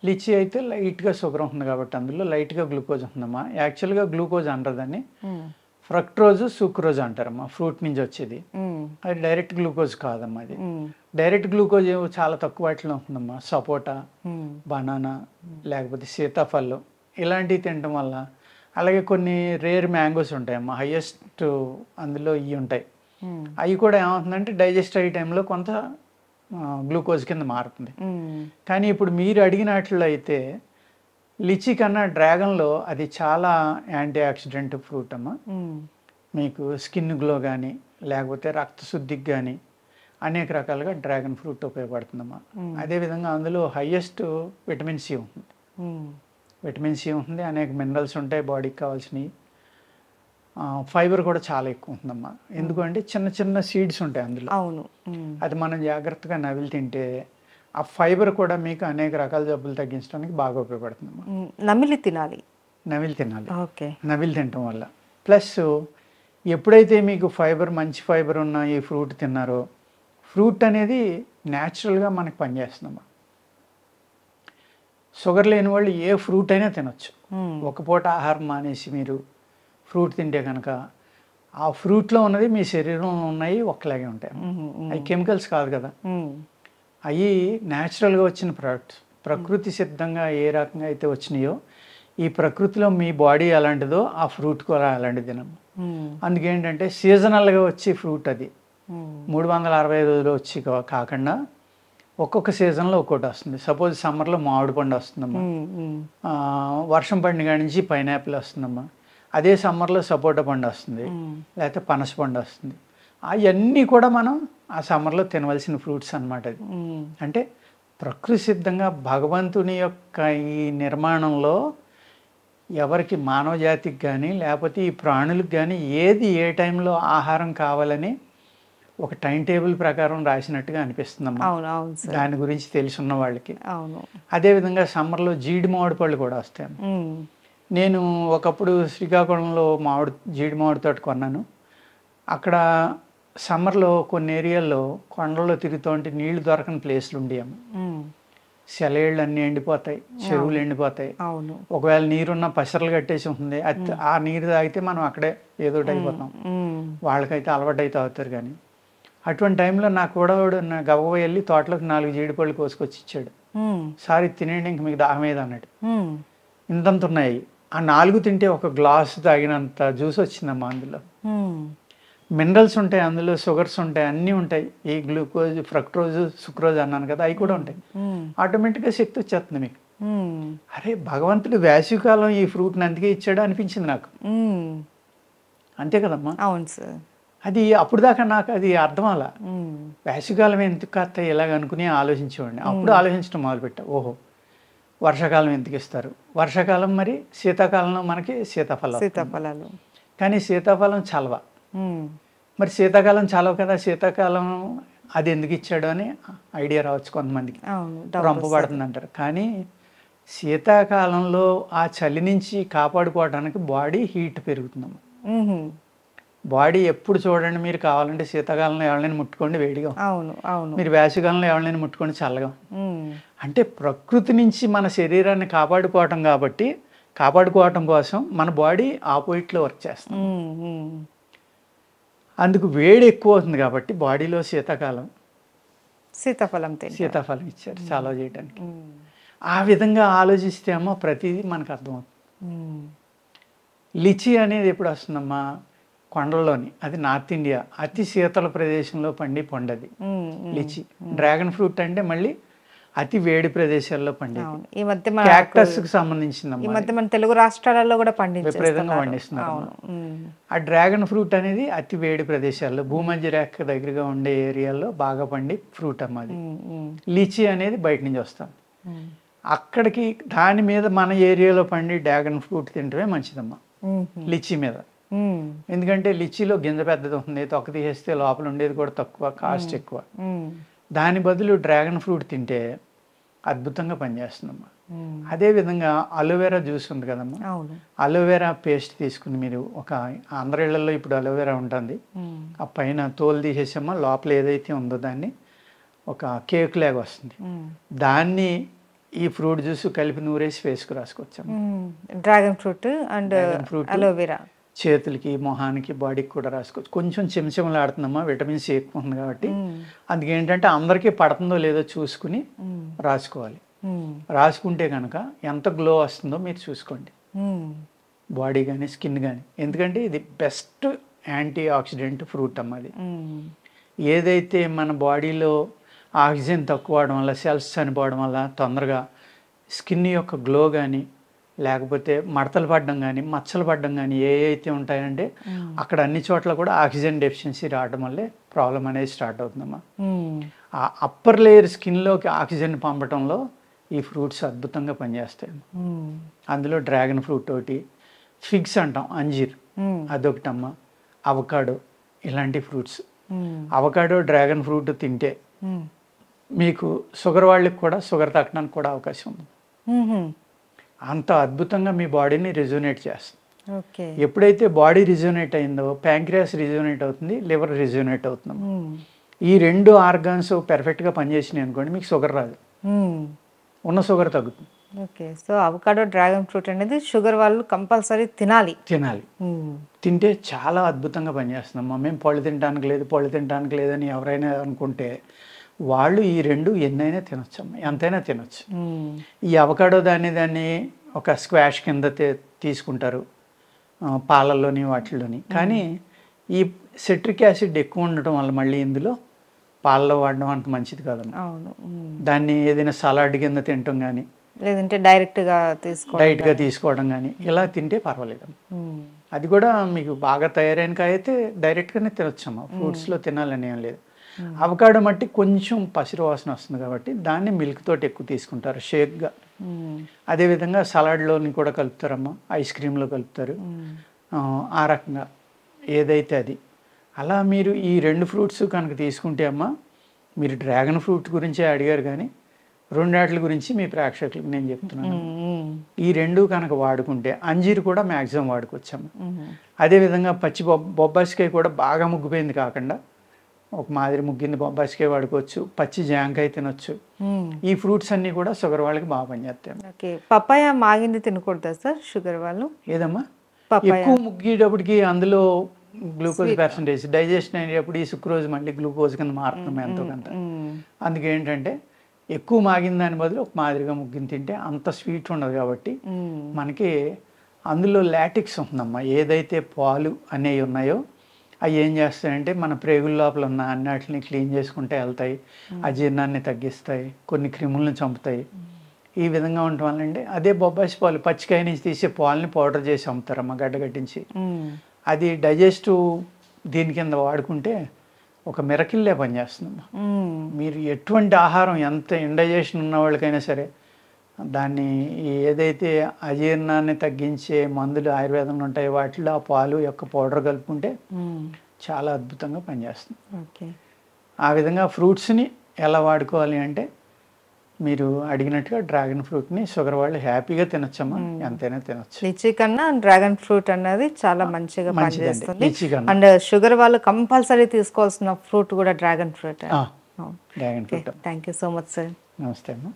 Litchi అయితే లైట్గా sugar ఉంటుంది కాబట్టి అందులో లైట్గా గ్లూకోజ్ ఉంటుందమ్మా. యాక్చువల్గా గ్లూకోజ్ అంటారని ఫ్రక్ట్రోజు సుక్రోజ్ అంటారమ్మా, ఫ్రూట్ నుంచి వచ్చేది. అది డైరెక్ట్ గ్లూకోజ్ కాదమ్మా. అది డైరెక్ట్ గ్లూకోజ్ చాలా తక్కువ వాటిలో ఉంటుందమ్మా. సపోటా, బనానా, లేకపోతే సీతాఫలం ఇలాంటివి తినడం వల్ల, అలాగే కొన్ని రేర్ మ్యాంగోస్ ఉంటాయమ్మా, హైయెస్ట్ అందులో ఇవి ఉంటాయి. అవి కూడా ఏమవుతుందంటే డైజెస్ట్ అయ్యే టైంలో కొంత గ్లూకోజ్ కింద మారుతుంది. కానీ ఇప్పుడు మీరు అడిగినట్లు అయితే లిచి కన్నా డ్రాగన్లో అది చాలా యాంటీ ఆక్సిడెంట్ ఫ్రూట్ అమ్మా. మీకు స్కిన్ గ్లో కానీ లేకపోతే రక్తశుద్ధికి కానీ అనేక రకాలుగా డ్రాగన్ ఫ్రూట్ ఉపయోగపడుతుందమ్మా. అదేవిధంగా అందులో హైయెస్ట్ విటమిన్ సి ఉంటుంది. విటమిన్ సి ఉంటుంది, అనేక మినరల్స్ ఉంటాయి బాడీకి కావాల్సినవి. ఫైబర్ కూడా చాలా ఎక్కువ ఉంటుందమ్మా. ఎందుకంటే చిన్న చిన్న సీడ్స్ ఉంటాయి అందులో. అవును, అది మనం జాగ్రత్తగా నవిలి తింటే ఆ ఫైబర్ కూడా మీకు అనేక రకాల జబ్బులు తగ్గించడానికి బాగా ఉపయోగపడుతుందమ్మా. నమిలి తినాలి. నవిలి తినాలి. ఓకే. నవిలి తినటం వల్ల ప్లస్ ఎప్పుడైతే మీకు ఫైబర్, మంచి ఫైబర్ ఉన్న ఈ ఫ్రూట్ తిన్నారో, ఫ్రూట్ అనేది న్యాచురల్గా మనకు పనిచేస్తుందమ్మా. షుగర్ లేని వాళ్ళు ఏ ఫ్రూట్ అయినా తినొచ్చు. ఒక పూట ఆహారం మానేసి మీరు ఫ్రూట్ తింటే కనుక ఆ ఫ్రూట్లో ఉన్నది మీ శరీరంలో ఉన్నాయి ఒక్కలాగే ఉంటాయి. అవి కెమికల్స్ కాదు కదా, అవి న్యాచురల్గా వచ్చిన ప్రోడక్ట్స్. ప్రకృతి సిద్ధంగా ఏ రకంగా అయితే వచ్చినాయో, ఈ ప్రకృతిలో మీ బాడీ ఎలాంటిదో ఆ ఫ్రూట్ కూడా అలాంటిది తినము. అందుకేంటంటే సీజనల్గా వచ్చే ఫ్రూట్ అది 365 రోజులు వచ్చి కాకుండా ఒక్కొక్క సీజన్లో ఒక్కొక్కటి వస్తుంది. సపోజ్ సమ్మర్లో మామిడి పండు వస్తుందమ్మా, వర్షం పడిన కాడి నుంచి పైనాపిల్ వస్తుందమ్మా. అదే సమ్మర్లో సపోటా పండు వస్తుంది, లేకపోతే పనస పండు వస్తుంది. అవన్నీ కూడా మనం ఆ సమ్మర్లో తినవలసిన ఫ్రూట్స్ అన్నమాట. అది అంటే ప్రకృతి సిద్ధంగా భగవంతుని యొక్క ఈ నిర్మాణంలో ఎవరికి మానవ జాతికి కానీ లేకపోతే ఈ ప్రాణులకు కానీ ఏది ఏ టైంలో ఆహారం కావాలని ఒక టైం టేబుల్ ప్రకారం రాసినట్టుగా అనిపిస్తుందమ్మా దాని గురించి తెలుసున్న వాళ్ళకి. అదేవిధంగా సమ్మర్లో జీడి మామిడి పళ్ళు కూడా వస్తాయి. నేను ఒకప్పుడు శ్రీకాకుళంలో జీడి మామిడి తోట కొన్నాను. అక్కడ సమ్మర్లో కొన్ని ఏరియాల్లో కొండల్లో తిరుగుతుంటే నీళ్లు దొరకని ప్లేస్లు ఉండేవి. సెలయేళ్ళు అన్నీ ఎండిపోతాయి, చెరువులు ఎండిపోతాయి. ఒకవేళ నీరున్న పసరలు కట్టేసి ఉంటుంది, ఆ నీరు తాగితే మనం అక్కడే ఏదోటి అయిపోతాం. వాళ్ళకైతే అలవాటు అయితే అవుతారు. కానీ అటువంటి టైంలో నాకు కూడా గవ్వ వెళ్ళి తోటలోకి 4 జీడిపళ్ళు కోసుకొచ్చి ఇచ్చాడు. సారి తినేయండి, ఇంక మీకు దాహం ఏది అన్నాడు. ఇంతంత ఉన్నాయి. ఆ 4 తింటే ఒక గ్లాసు తాగినంత జ్యూస్ వచ్చిందమ్మా. అందులో మినరల్స్ ఉంటాయి, అందులో షుగర్స్ ఉంటాయి, అన్నీ ఉంటాయి. ఈ గ్లూకోజ్, ఫ్రక్ట్రోజ్, సుక్రోజ్ అన్నాను కదా, అవి కూడా ఉంటాయి. ఆటోమేటిక్గా శక్తి వచ్చేస్తుంది మీకు. అరే భగవంతుడు వేసవికాలం ఈ ఫ్రూట్ని అందుకే ఇచ్చాడు అనిపించింది నాకు. అంతే కదమ్మా. అవును సార్. అది అప్పుడు దాకా నాకు అది అర్థం అలా. వేసవికాలం ఎందుకు కాస్త ఇలాగ అనుకుని ఆలోచించేవాడిని. అప్పుడు ఆలోచించడం మొదలుపెట్టా, ఓహో వర్షాకాలం ఎందుకు ఇస్తారు, వర్షాకాలం మరి శీతాకాలంలో మనకి సీతాఫలాలు. కానీ సీతాఫలం చలవ, మరి శీతాకాలం చలవ కదా, శీతాకాలం అది ఎందుకు ఇచ్చాడు అని ఐడియా రావచ్చు కొంతమందికి, రంపబడుతుంది అంటారు. కానీ శీతాకాలంలో ఆ చలి నుంచి కాపాడుకోవడానికి బాడీ హీట్ పెరుగుతుందమ్మా. బాడీ ఎప్పుడు చూడండి, మీరు కావాలంటే శీతాకాలంలో ఎవరైనా ముట్టుకోండి వేడిగా, మీరు వేసవికాలంలో ఎవరైనా ముట్టుకోండి చల్లగా. అంటే ప్రకృతి నుంచి మన శరీరాన్ని కాపాడుకోవటం కాబట్టి, కాపాడుకోవటం కోసం మన బాడీ ఆపోజిట్లో వర్క్ చేస్తుంది. అందుకు వేడి ఎక్కువ అవుతుంది కాబట్టి బాడీలో సీతాఫలం ఇచ్చారు చాలా చేయడానికి. ఆ విధంగా ఆలోచిస్తే అమ్మా ప్రతిదీ మనకు అర్థమవుతుంది. లిచి అనేది ఎప్పుడు వస్తుందమ్మా, కొండల్లోని, అది నార్త్ ఇండియా అతి శీతల ప్రదేశంలో పండి పండది లిచి. డ్రాగన్ ఫ్రూట్ అంటే మళ్ళీ అతి వేడి ప్రదేశాల్లో పండేది. ఈ మధ్య క్యాక్టస్ కి సంబంధించింది. ఈ మధ్య మన తెలుగు రాష్ట్రాలలో కూడా విపరీతంగా పండిస్తున్నారు. ఆ డ్రాగన్ ఫ్రూట్ అనేది అతి వేడి ప్రదేశాల్లో, భూమధ్య రేఖ దగ్గరగా ఉండే ఏరియాల్లో బాగా పండి ఫ్రూట్ అమ్మ. అది లిచి అనేది బయట నుంచి వస్తాం. అక్కడికి దాని మీద మన ఏరియాలో పండి డ్రాగన్ ఫ్రూట్ తింటమే మంచిదమ్మా లిచి మీద. ఎందుకంటే లిచీలో గింజ పెద్దది ఉంటుంది, తొక్క తీసేస్తే లోపల ఉండేది కూడా తక్కువ, కాస్ట్ ఎక్కువ. దాని బదులు డ్రాగన్ ఫ్రూట్ తింటే అద్భుతంగా పనిచేస్తుందమ్మా. అదేవిధంగా అలోవెరా జ్యూస్ ఉంది కదమ్మా, అలోవెరా పేస్ట్ తీసుకుని మీరు అందరి ఇళ్లలో ఇప్పుడు అలోవెరా ఉంటుంది, ఆ పైన తోలు తీసేసామా, లోపల ఏదైతే ఉందో దాన్ని ఒక కేక్ లాగా వస్తుంది, దాన్ని ఈ ఫ్రూట్ జ్యూస్ కలిపి నూరేసి ఫేస్కు రాసుకోవచ్చమ్మా. Dragon fruit and dragon fruit aloe vera చేతులకి మొహానికి బాడీకి కూడా రాసుకోవచ్చు. కొంచెం చెంచమలాడుతుందమ్మా, విటమిన్ సి ఎక్కువ ఉంది కాబట్టి. అందుకేంటంటే అందరికీ పడుతుందో లేదో చూసుకుని రాసుకోవాలి. రాసుకుంటే కనుక ఎంత గ్లో వస్తుందో మీరు చూసుకోండి, బాడీ కానీ స్కిన్ కానీ. ఎందుకంటే ఇది బెస్ట్ యాంటీ ఆక్సిడెంట్ ఫ్రూట్ అమ్మ. అది ఏదైతే మన బాడీలో ఆక్సిజన్ తక్కువ అవడం వల్ల సెల్స్ చనిపోవడం వల్ల తొందరగా స్కిన్ యొక్క గ్లో కానీ లేకపోతే మడతలు పడడం కానీ మచ్చలు పడడం కానీ ఏ అయితే ఉంటాయంటే అక్కడ అన్ని చోట్ల కూడా ఆక్సిజన్ డెఫిషియన్సీ రావడం వల్లే ప్రాబ్లం అనేది స్టార్ట్ అవుతుందమ్మా. ఆ అప్పర్ లేయర్ స్కిన్లోకి ఆక్సిజన్ పంపడంలో ఈ ఫ్రూట్స్ అద్భుతంగా పనిచేస్తాయి. అందులో డ్రాగన్ ఫ్రూట్ ఒకటి, ఫిగ్స్ అంటాం, అంజీర్ అదొకటమ్మా, అవకాడో, ఇలాంటి ఫ్రూట్స్. అవకాడో డ్రాగన్ ఫ్రూట్ తింటే మీకు షుగర్ వాళ్ళకి కూడా షుగర్ తగ్గడానికి కూడా అవకాశం ఉంది. అంత అద్భుతంగా మీ బాడీని రిజోనేట్ చేస్తుంది. ఎప్పుడైతే బాడీ రిజోనేట్ అయిందో ప్యాంక్రియాస్ రిజోనేట్ అవుతుంది, లివర్ రిజోనేట్ అవుతుంది. ఈ రెండు ఆర్గాన్స్ పెర్ఫెక్ట్గా పనిచేసినాయి అనుకోండి, మీకు షుగర్ రాదు, ఉన్న షుగర్ తగ్గుతుంది. Okay, so avocado dragon fruit అనేది షుగర్ వాళ్ళు కంపల్సరీ తినాలి. తింటే చాలా అద్భుతంగా పనిచేస్తుందమ్మా. మేము పళ్ళు తినడానికి లేదని ఎవరైనా అనుకుంటే వాళ్ళు ఈ రెండు ఎన్నైనా తినొచ్చమ్మా, ఎంతైనా తినొచ్చు. ఈ అవకాడో దాన్ని ఒక స్క్వాష్ కింద తీసుకుంటారు పాలల్లోని వాటిల్లోని. కానీ ఈ సిట్రిక్ యాసిడ్ ఎక్కువ ఉండటం వల్ల మళ్ళీ ఇందులో పాలలో వాడడం అంత మంచిది కాదమ్మా. దాన్ని ఏదైనా సలాడ్ కింద తినటం కానీ లేదంటే డైరెక్ట్గా తీసుకోవడం కానీ ఇలా తింటే పర్వాలేదు. అది కూడా మీకు బాగా తయారైన కాయ అయితే డైరెక్ట్గానే తినొచ్చమ్మా, ఫ్రూట్స్లో తినాలని ఏం లేదు. అవకాడో మట్టి కొంచెం పసిరు వాసన వస్తుంది కాబట్టి దాన్ని మిల్క్ తోటి ఎక్కువ తీసుకుంటారు షేక్గా. అదేవిధంగా సలాడ్లోని కూడా కలుపుతారమ్మా, ఐస్ క్రీమ్లో కలుపుతారు, ఆ రకంగా ఏదైతే అది. అలా మీరు ఈ రెండు ఫ్రూట్స్ కనుక తీసుకుంటే అమ్మా, మీరు డ్రాగన్ ఫ్రూట్ గురించే అడిగారు కానీ రెండాట్ల గురించి మీ ప్రేక్షకులకు నేను చెప్తున్నాను. ఈ రెండు కనుక వాడుకుంటే అంజీరు కూడా మ్యాక్సిమం వాడుకోవచ్చమ్మా. అదేవిధంగా పచ్చి బొబ్బాసికాయ కూడా బాగా ముగ్గిపోయింది కాకుండా ఒక మాదిరి ముగ్గింది బొబ్బాసికాయ వాడుకోవచ్చు, పచ్చి జాంకాయ తినొచ్చు. ఈ ఫ్రూట్స్ అన్నీ కూడా షుగర్ వాళ్ళకి బాగా పనిచేస్తాయి. పపాయ మాగింది తినకూడదా సార్ షుగర్ వాళ్ళు? ఏదమ్మా, ఎక్కువ ముగ్గేటప్పటికి అందులో గ్లూకోజ్ పర్సంటేజ్ డైజెషన్ అయ్యేటప్పుడు ఈ సుక్రోజ్ మళ్ళీ గ్లూకోజ్ కింద మారుతుంది ఎంతో కొంత. అందుకే ఏంటంటే ఎక్కువ మాగిన దాని బదులు ఒక మాదిరిగా ముగ్గిన తింటే అంత స్వీట్ ఉండదు కాబట్టి మనకి అందులో లాటిక్స్ ఉంటుందమ్మా. ఏదైతే పాలు అనేవి ఉన్నాయో అవి ఏం చేస్తాయంటే మన ప్రేగుల లోపల ఉన్న అన్నిటిని క్లీన్ చేసుకుంటే వెళ్తాయి, అజీర్ణాన్ని తగ్గిస్తాయి, కొన్ని క్రిములను చంపుతాయి. ఈ విధంగా ఉండటం వల్ల అంటే అదే బొబ్బాసి పాలు పచ్చికాయ నుంచి తీసే పాలని పౌడర్ చేసి అమ్ముతారమ్మా గడ్డగట్టించి. అది డైజెస్టివ్ దీని కింద వాడుకుంటే ఒక మిరకిల్లే పనిచేస్తుందమ్మా. మీరు ఎటువంటి ఆహారం ఎంత ఇండైజెషన్ ఉన్న వాళ్ళకైనా సరే దాన్ని ఏదైతే అజీర్ణాన్ని తగ్గించే మందులు ఆయుర్వేదంలో ఉంటాయి వాటిలో ఆ పాలు యొక్క పౌడర్ కలుపుకుంటే చాలా అద్భుతంగా పనిచేస్తుంది. ఆ విధంగా ఫ్రూట్స్ని ఎలా వాడుకోవాలి అంటే మీరు అడిగినట్టుగా డ్రాగన్ ఫ్రూట్ని షుగర్ వాళ్ళు హ్యాపీగా తినొచ్చమ్మా, ఎంతైనా తినొచ్చు. లిచీ కన్నా డ్రాగన్ ఫ్రూట్ అనేది చాలా మంచిగా పనిచేస్తుంది. అండ్ షుగర్ వాళ్ళు కంపల్సరీ తీసుకోవాల్సిన ఫ్రూట్ కూడా dragon fruit. Dragon fruit. Thank you so much sir. నమస్తే అమ్మా.